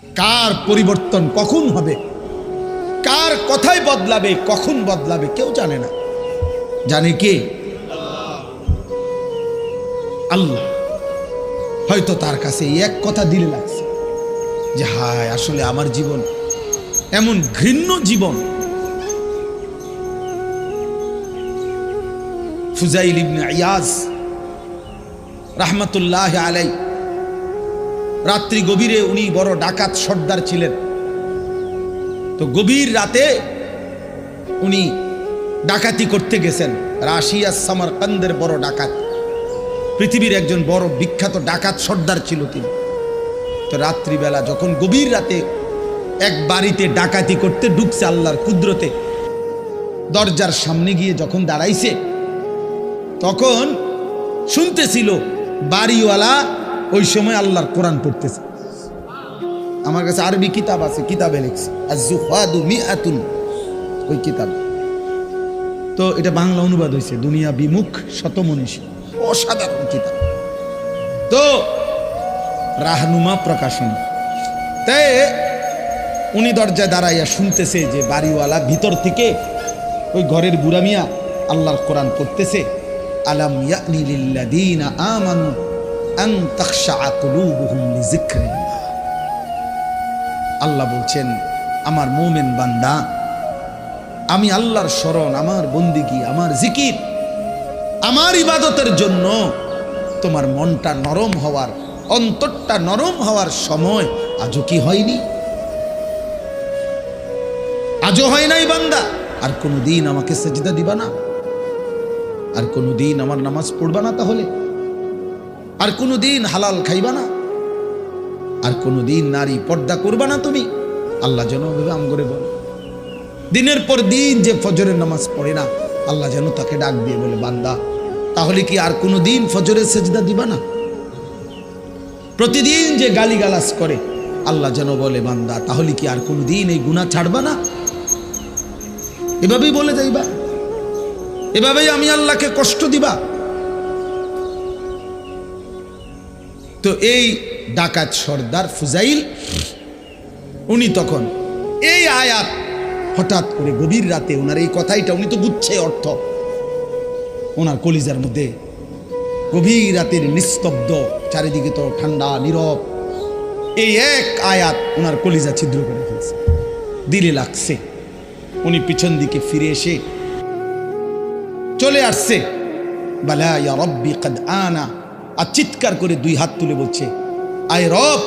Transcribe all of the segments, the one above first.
কার পরিবর্তন কখন হবে, কার কথায় বদলাবে, কখন বদলাবে কেউ জানে না। জানে কে? আল্লাহ। হয়তো তার কাছে এক কথা দিলে লাগছে যে হায় আসলে আমার জীবন এমন ঘৃণ্য জীবন। ফুজাইল ইবনে ইয়াজ রাহমাতুল্লাহ আলাই, রাত্রি গভীরে উনি বড় ডাকাত সর্দার ছিলেন। তো গভীর রাতে উনি ডাকাতি করতে গেছেন। রাশিয়া সামারকান্দের বড় ডাকাত, পৃথিবীর একজন বড় বিখ্যাত ডাকাত সর্দার ছিল তিনি। তো রাত্রিবেলা যখন গভীর রাতে এক বাড়িতে ডাকাতি করতে ঢুকছে আল্লাহর কুদরতে, দরজার সামনে গিয়ে যখন দাঁড়াইছে তখন শুনতেছিল বাড়িওয়ালা ওই সময় আল্লাহর কোরআন পড়তেছে। আমার কাছে আরবি কিতাব আছে, কিতাবে লিখছে আজ-জুহাদু মিআতুন, ওই কিতাব। তো এটা বাংলা অনুবাদ হয়েছে দুনিয়া বিমুখ শতমনীষী, অসাধারণ কিতাব। তো রাহনুমা প্রকাশনী। তাই উনি দরজায় দাঁড়াইয়া শুনতেছে যে বাড়িওয়ালা ভিতর থেকে ওই ঘরের বুড়া মিয়া আল্লাহর কোরআন পড়তেছে। আলাম ইয়ানি লিল্লাযীনা আমানু আন তাখশা কুলুবুহুম লিযিকরিল্লাহ। আল্লাহ বলছেন আমার মুমিন বান্দা, আমি আল্লাহর শরণ, আমার বন্দিগি, আমার জিকির, আমার ইবাদতের জন্য তোমার মনটা নরম হওয়ার, অন্তরটা নরম হওয়ার সময় আজও কি হয়নি? আজও হয় নাই বান্দা? আর কোনোদিন আমাকে সেজদা দিবা না? আর কোনোদিন আমার নামাজ পড়বা না? তাহলে আর কোনোদিন হালাল খাইবা না? আর কোনোদিন নারী পর্দা করবা না তুমি? আল্লাহ যেন আম করে বলে, দিনের পর দিন যে ফজরের নামাজ পড়ে না, আল্লাহ যেন তাকে ডাক দিয়ে বলে বান্দা তাহলে কি আর কোনোদিন ফজরের সেজদা দিবা না? প্রতিদিন যে গালিগালাজ করে, আল্লাহ যেন বলে বান্দা তাহলে কি আর কোনোদিন এই গুনাহ ছাড়বা না? এভাবেই বলে যাইবা, এভাবেই আমি আল্লাহকে কষ্ট দিবা। তো এই ডাকাত সর্দার ফুজাইল, উনি তখন এই আয়াত হঠাৎ করে গভীর রাতে ওনার এই কথাইটা, উনি তো বুঝছে অর্থ, ওনার কলিজার মধ্যে গভীর রাতের নিস্তব্ধ, চারিদিকে তো ঠান্ডা নীরব, এই এক আয়াত ওনার কলিজা ছিদ্র করে ফেলছে, দিলে লাগছে। উনি পিছন দিকে ফিরে এসে চলে আসছে, বালা ইয়া রব্বি কদ আনা, আর চিৎকার করে দুই হাত তুলে বলছে আয় রব,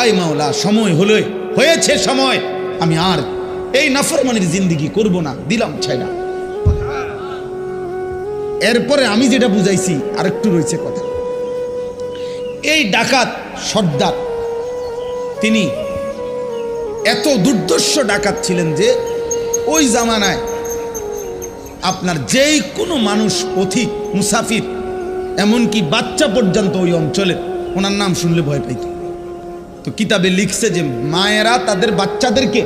আয় মাওলা, সময় হলো, হয়েছে সময়, আমি আর এই নাফরমানির জিন্দেগি করব না, দিলাম ছাইড়া। এরপরে আমি যেটা বুঝাইছি আরেকটু রয়েছে কথা। এই ডাকাত সর্দার তিনি এত দুর্ধর্ষ ডাকাত ছিলেন যে ওই জামানায় আপনার যেই কোনো মানুষ, পথিক, মুসাফির, এমনকি বাচ্চা পর্যন্ত ওই অঞ্চলে ওনার নাম শুনলে ভয় পাইত। তো কিতাবে লিখছে যে মায়েরা তাদের বাচ্চাদেরকে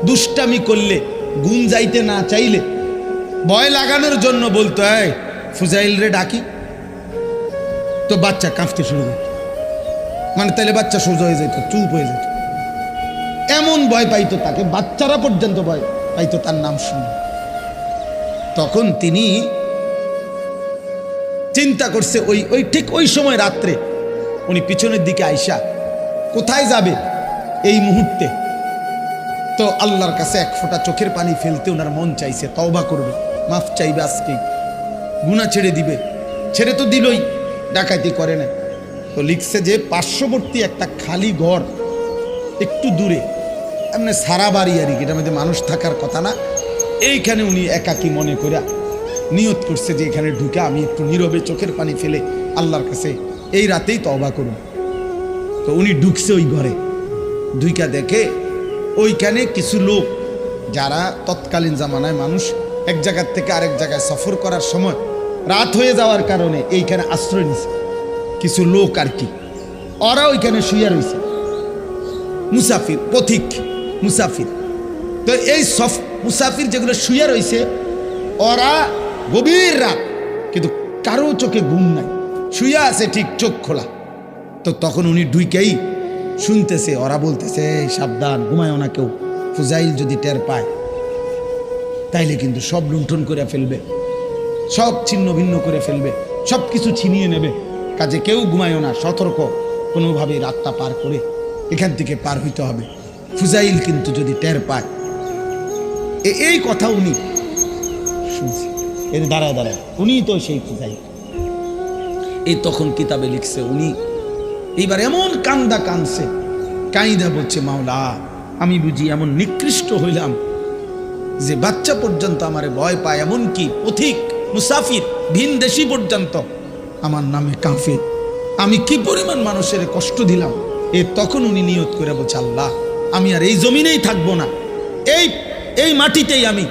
দুষ্টামি করলে, ঘুম যাইতে না চাইলে ভয় লাগানোর জন্য বলতো এই ফুজাইল রে ডাকি, তো বাচ্চা কাঁপতে শুরু করত, মানে তাইলে বাচ্চা সোজা হয়ে যেত, চুপ হয়ে যেত, এমন ভয় পাইতো তাকে, বাচ্চারা পর্যন্ত ভয় পাইতো তার নাম শুনে। তখন তিনি চিন্তা করছে ওই ঠিক ওই সময় রাত্রে উনি পিছনের দিকে আইসা কোথায় যাবে এই মুহূর্তে, তো আল্লাহর কাছে এক ফোঁটা চোখের পানি ফেলতে ওনার মন চাইছে, তওবা করবে, মাফ চাইবে, আজকে গুনাহ ছেড়ে দিবে। ছেড়ে তো দিলই, ডাকাতি করে না। তো লিখছে যে পার্শ্ববর্তী একটা খালি ঘর একটু দূরে, এমনি সারা বাড়ি আর কি, এটার মধ্যে মানুষ থাকার কথা না, এইখানে উনি একাকী মনে করে নিয়ত করছে যে এখানে ঢুকে আমি একটু নীরবে চোখের পানি ফেলে আল্লাহর কাছে এই রাতেই তওবা করুন। তো উনি ঢুকছে ওই ঘরে, ঢুইকা দেখে ওইখানে কিছু লোক, যারা তৎকালীন জামানায় মানুষ এক জায়গার থেকে আরেক জায়গায় সফর করার সময় রাত হয়ে যাওয়ার কারণে এইখানে আশ্রয় নিছে কিছু লোক আর কি, ওরা ওইখানে শুয়ে রয়েছে, মুসাফির, পথিক মুসাফির। তো এই মুসাফির যেগুলো শুয়ে রয়েছে, ওরা গভীর রাত, কিন্তু কারো চোখে ঘুম নাই, শুয়ে আছে ঠিক চোখ খোলা। তো তখন উনি ঢুকেই শুনতেছে, ওরা বলতেছে এই সাবধান, ঘুমায়ও না কেউ, ফুজাইল যদি টের পায় তাইলে কিন্তু সব লুণ্ঠন করে ফেলবে, সব ছিন্ন ভিন্ন করে ফেলবে, সব কিছু ছিনিয়ে নেবে। কাজে কেউ ঘুমায়ও না, সতর্ক, কোনোভাবে রাতটা পার করে এখান থেকে পার হইতে হবে। ফুজাইল কিন্তু যদি টের পায়, এই কথা উনি শুনছে, এর দাঁড়ায় দাঁড়ায় উনি তো সেই ফুজাইল। এই তখন কিতাবে লিখছে উনি এইবার এমন কান্দা কানছে, কাইদা বলছে মাওলা আমি বুঝি এমন নিকৃষ্ট হইলাম যে বাচ্চা পর্যন্ত আমারে ভয় পায়, এমন কি পথিক মুসাফির ভিন দেশি পর্যন্ত আমার নামে কাঁপে, আমি কি পরিমাণ মানুষের কষ্ট দিলাম। তখন উনি নিয়ত করে বলছে আল্লাহ আমি আর এই জমিনেই থাকবো না, এই মাটিতেই, আমি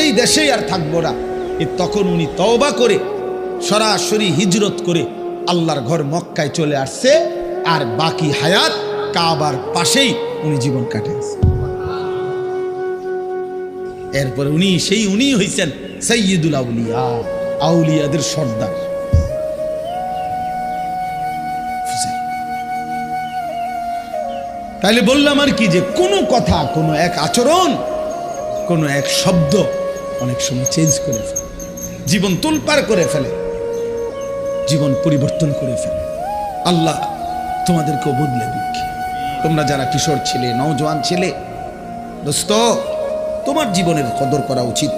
এই দেশেই আর থাকবো না। তখন উনি তওবা করে সরাসরি হিজরত করে আল্লাহর ঘর মক্কায় চলে আসছে, আর বাকি হায়াত কাবার পাশেই উনি জীবন কাটাইছে। এরপরে উনি হইছেন সাইয়্যিদুল আউলিয়া, আউলিয়াদের সর্দার। তাইলে বললাম আর কি, যে কোনো কথা, কোনো এক আচরণ, কোনো এক শব্দ অনেক সময় চেঞ্জ করে ফেলে, জীবন তোলপাড় করে ফেলে, জীবন পরিবর্তন করে ফেলে। আল্লাহ তোমাদেরকেও বদলে দিক। তোমরা যারা কিশোর ছিলে, নওজোয়ান ছিলে, দোস্ত তোমার জীবনের কদর করা উচিত।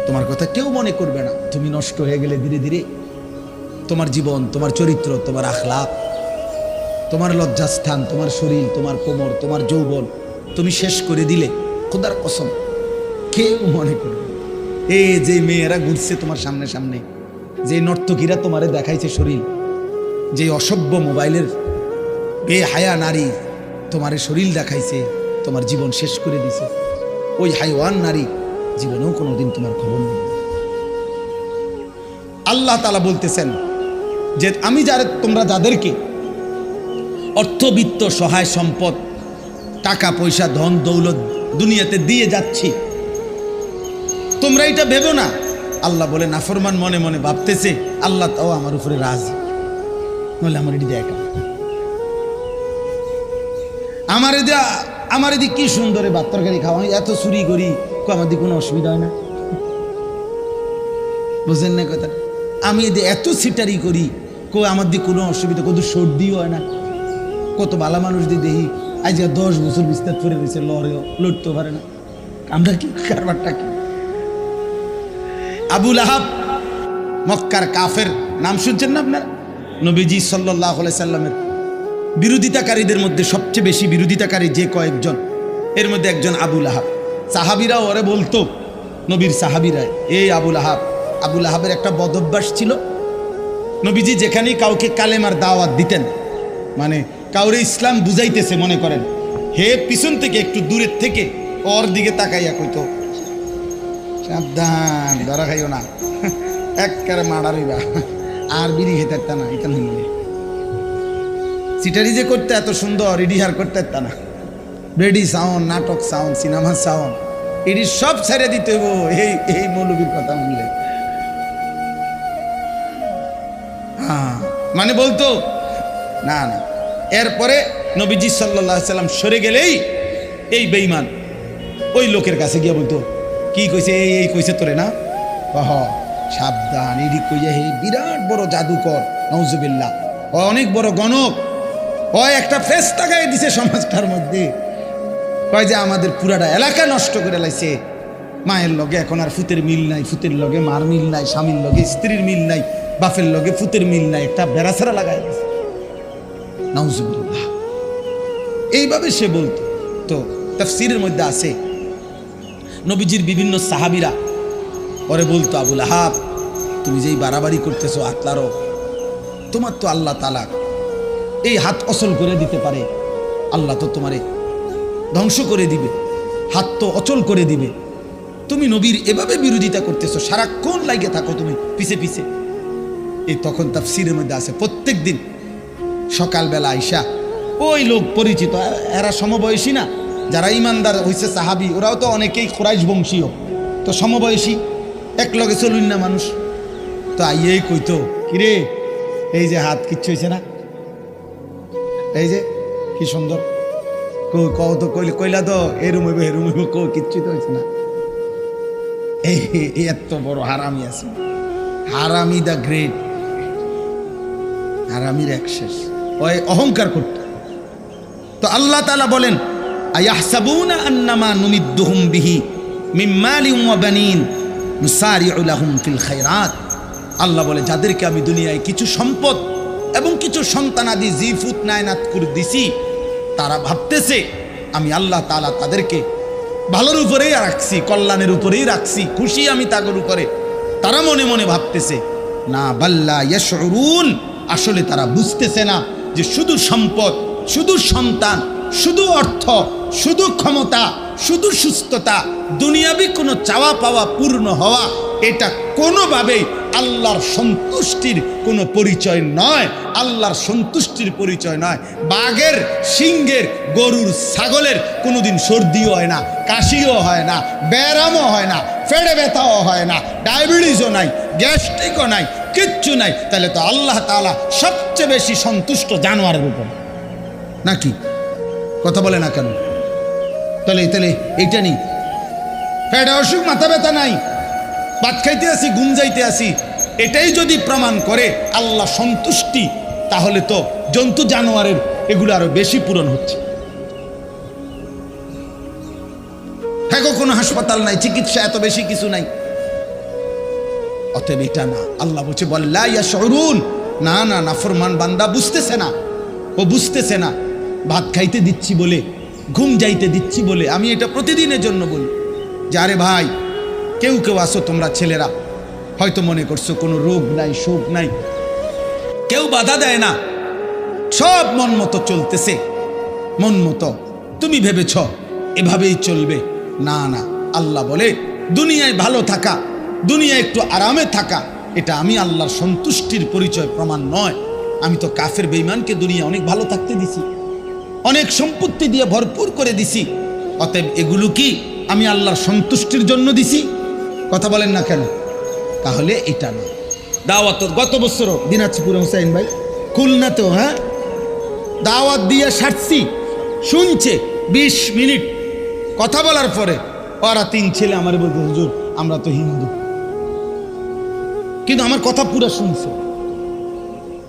তোমার কথা কেউ মনে করবে না, তুমি নষ্ট হয়ে গেলে ধীরে ধীরে তোমার জীবন, তোমার চরিত্র, তোমার আখলাক, তোমার লজ্জাস্থান, তোমার শরীর, তোমার কোমর, তোমার যৌবন তুমি শেষ করে দিলে, খোদার কসম কেউ মনে করবে। এই যে মেয়েরা ঘুরছে তোমার সামনে সামনে, যে নর্তকীরা তোমারে দেখাইছে শরীর, যে অসভ্য মোবাইলের বেহায়া নারী তোমারে শরীর দেখাইছে, তোমার জীবন শেষ করে দিছে, ওই হাইওয়ান নারী জীবনেও কোনোদিন তোমার খবর নেই। আল্লাহ তাআলা বলতেছেন যে আমি তোমরা যাদেরকে অর্থবিত্ত, সহায় সম্পদ, টাকা পয়সা, ধন দৌলত দুনিয়াতে দিয়ে যাচ্ছি, তোমরা এটা ভেবো না। আল্লাহ বলে নাফরমান মনে মনে ভাবতেছে আল্লাহ তাও আমার উপরে রাজি, নইলে আমার এটি দেখা, আমার এদিকে কি সুন্দর ভাত তরকারি খাওয়া, এত চুরি করি, আমার দিকে কোনো অসুবিধা হয় না, বুঝেন না কথা? আমি এত সিটারি করি, আমার দিকে কোনো অসুবিধা, কত সর্দিও হয় না, কত ভালো মানুষ দিয়ে দেখি আজ 10 বছর বিস্তার করে রয়েছে, লড়তে পারে না। আমরা কি কারবারটা কি? আবু লাহাব মক্কার কাফের, নাম শুনছেন না আপনার? নবীজি সাল্লাল্লাহু আলাইহি সাল্লামের বিরোধিতাকারীদের মধ্যে সবচেয়ে বেশি বিরোধিতাকারী যে কয়েকজন, এর মধ্যে একজন আবু লাহাব। সাহাবীরা ওরে বলতো, নবীর সাহাবীরা, এই আবু লাহাবের একটা বদ অভ্যাস ছিল। নবীজি যেখানেই কাউকে কালেমার দাওয়াত দিতেন, মানে কাউরে ইসলাম বুঝাইতেছে মনে করেন, হে পিছন থেকে একটু দূরের থেকে ওর দিকে তাকাইয়া কইতো সাবধান, ধরা খাইও না, একবারে মারা রইবা, আর বিড়ি খেতে পারত না, এখানে সিটারি যে করতে এত সুন্দর, রিডিহার করতে পারত না, রেডি সাউন্ড, নাটক সাউন্ড, সিনেমা সাউন্ড, এটি সব ছেড়ে দিতে হইব এই মৌলবীর কথা বললে। হ্যাঁ, মানে বলতো না না। এরপরে নবীজি সাল্লাল্লাহু আলাইহি সাল্লাম সরে গেলেই এই বেঈমান ওই লোকের কাছে গিয়ে বলতো, কি কইছে, এই কইছে তোরে না, সাবধান, এডি কইয়া হে বিরাট বড় জাদুকর, নাউজুবিল্লাহ, অনেক বড় গণক, একটা ফেরেশতা গায়ে দিছে সমাজটার মধ্যে, কয় যে আমাদের পুরাটা এলাকা নষ্ট করে লাইছে, মায়ের লগে এখন আর ফুতের মিল নাই, ফুতের লগে মার মিল নাই, স্বামীর লগে স্ত্রীর মিল নাই, বাপের লগে ফুতের মিল নাই, একটা বেড়াছাড়া লাগায় দিছে, নাউজুবিল্লাহ। এইভাবে সে বলতো। তো তাফসীরের মধ্যে আছে নবীজির বিভিন্ন সাহাবীরা পরে বলতো, আবু লাহাব তুমি যেই বাড়াবাড়ি করতেছো, আতলারো, তোমার তো আল্লাহ তাআলা এই হাত অচল করে দিতে পারে, আল্লাহ তো তোমারে ধ্বংস করে দিবে, হাত তো অচল করে দিবে, তুমি নবীর এভাবে বিরোধিতা করতেছো, সারাক্ষণ লাগে থাকো তুমি পিছে পিছে। এই তখন তাফসীরের মধ্যে আছে প্রত্যেক দিন সকালবেলা আইসা ওই লোক পরিচিত, এরা সমবয়সী না, যারা ইমানদার হয়েছে সাহাবি, ওরাও তো অনেকেই কুরাইশ বংশীয়, তো সমবয়সী, এক লগে চলুন না মানুষ, তো আইয়েই কইতো, কিরে এই যে হাত কিচ্ছু হয়েছে না, এই যে কি সুন্দর কও তো কইলা তো এরুম হইব এরুম হইব, কও কিচ্ছু তো হয়েছে না। এই এত বড় হারামি আছে, হারামি দ্য গ্রেট, হারামির এক শেষ, ওই অহংকার করত। তো আল্লাহ তাআলা বলেন আয়াহসাবুনা আন্নামা নুমিদ্দুহুম বিহি মিন মালিন ওয়া বানিন নুসারিউ লাহুম ফিল খায়রাত। আল্লাহ বলে যাদেরকে আমি দুনিয়ায় কিছু সম্পদ এবং কিছু সন্তানাদি জিফুত নায়নাত করে দিছি, তারা ভাবতেছে আমি আল্লাহ তাআলা তাদেরকে ভালোর উপরেই রাখছি, কল্যাণের উপরেই রাখছি, খুশি আমি তাদের উপরে। তারা মনে মনে ভাবতেছে না, বাল্লা ইয়াশউরুন, আসলে তারা বুঝতেছে না যে শুধু সম্পদ, শুধু সন্তান, শুধু অর্থ, শুধু ক্ষমতা, শুধু সুস্থতা, দুনিয়াবি কোনো চাওয়া পাওয়া পূর্ণ হওয়া, এটা কোনোভাবেই আল্লাহর সন্তুষ্টির কোনো পরিচয় নয়, আল্লাহর সন্তুষ্টির পরিচয় নয়। বাঘের, সিংহের, গরুর, ছাগলের কোনোদিন সর্দিও হয় না, কাশিও হয় না, ব্যায়ামও হয় না, পেটে ব্যথাও হয় না, ডায়াবেটিসও নাই, গ্যাস্ট্রিকও নাই, কিচ্ছু নাই। তাহলে তো আল্লাহ তাআলা সবচেয়ে বেশি সন্তুষ্ট জানোয়ারের উপর, নাকি? কথা বলে না কেন? তাহলে এইটা নেই, পেটে অসুখ, মাথা ব্যথা নাই, ভাত খাইতে আসি, ঘুম যাইতে আসি, এটাই যদি প্রমাণ করে আল্লাহ সন্তুষ্টি, তাহলে তো জন্তু জানোয়ারের এগুলো আরো বেশি পূরণ হচ্ছে। হ্যাঁ, কোনো হাসপাতাল নাই, চিকিৎসা এত বেশি কিছু নাই, অতএব এটা না। আল্লাহ বলছে বল্লা ইয়াশউরুন, না না, নাফরমান বান্দা বুঝতেছে না, ও বুঝতেছে না। ভাত খাইতে দিচ্ছি বলে, ঘুম যাইতে দিচ্ছি বলে আমি এটা প্রতিদিনের জন্য বলি যে আরে ভাই, কেউ কেউ আসো তোমরা ছেলেরা, হয়তো মনে করছো কোনো রোগ নাই, শোক নাই, কেউ বাধা দেয় না, সব মন মতো চলতেছে, মন মতো তুমি ভেবেছ এভাবেই চলবে। না না, আল্লাহ বলে দুনিয়ায় ভালো থাকা, দুনিয়ায় একটু আরামে থাকা, এটা আমি আল্লাহর সন্তুষ্টির পরিচয় প্রমাণ নয়। আমি তো কাফের বেঈমানকে দুনিয়া অনেক ভালো থাকতে দিছি, অনেক সম্পত্তি দিয়ে ভরপুর করে দিছি, অতএব এগুলো কি আমি আল্লাহর সন্তুষ্টির জন্য দিছি? কথা বলেন না কেন? তাহলে এটা না। দাওয়াত গত বছরও দিনাজপুরে হুসাইন ভাই খুলনাতেও, হ্যাঁ, দাওয়াত দিয়ে সারছি, শুনছে 20 মিনিট কথা বলার পরে ওরা 3 ছেলে আমার বলতে, হুজুর আমরা তো হিন্দু, কিন্তু আমার কথা পুরো শুনছে,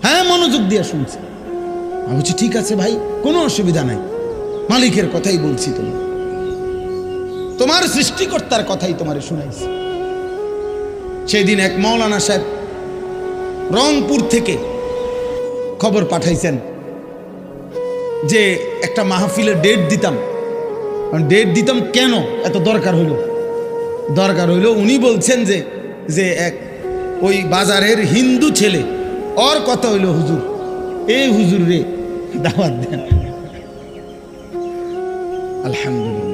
হ্যাঁ, মনোযোগ দিয়ে শুনছে। আমি বলছি ঠিক আছে ভাই, কোনো অসুবিধা নাই, মালিকের কথাই বলছি, তোমার সৃষ্টিকর্তার কথাই তোমারে শুনাইছি। সেই দিন এক মাওলানা সাহেব রংপুর থেকে খবর পাঠাইছেন যে একটা মাহফিলের ডেট দিতাম কেন এত দরকার হইল, উনি বলছেন যে এক ওই বাজারের হিন্দু ছেলে, ওর কথা হইল হুজুর, এই হুজুর রে দাওয়াত দেন। আলহামদুলিল্লাহ।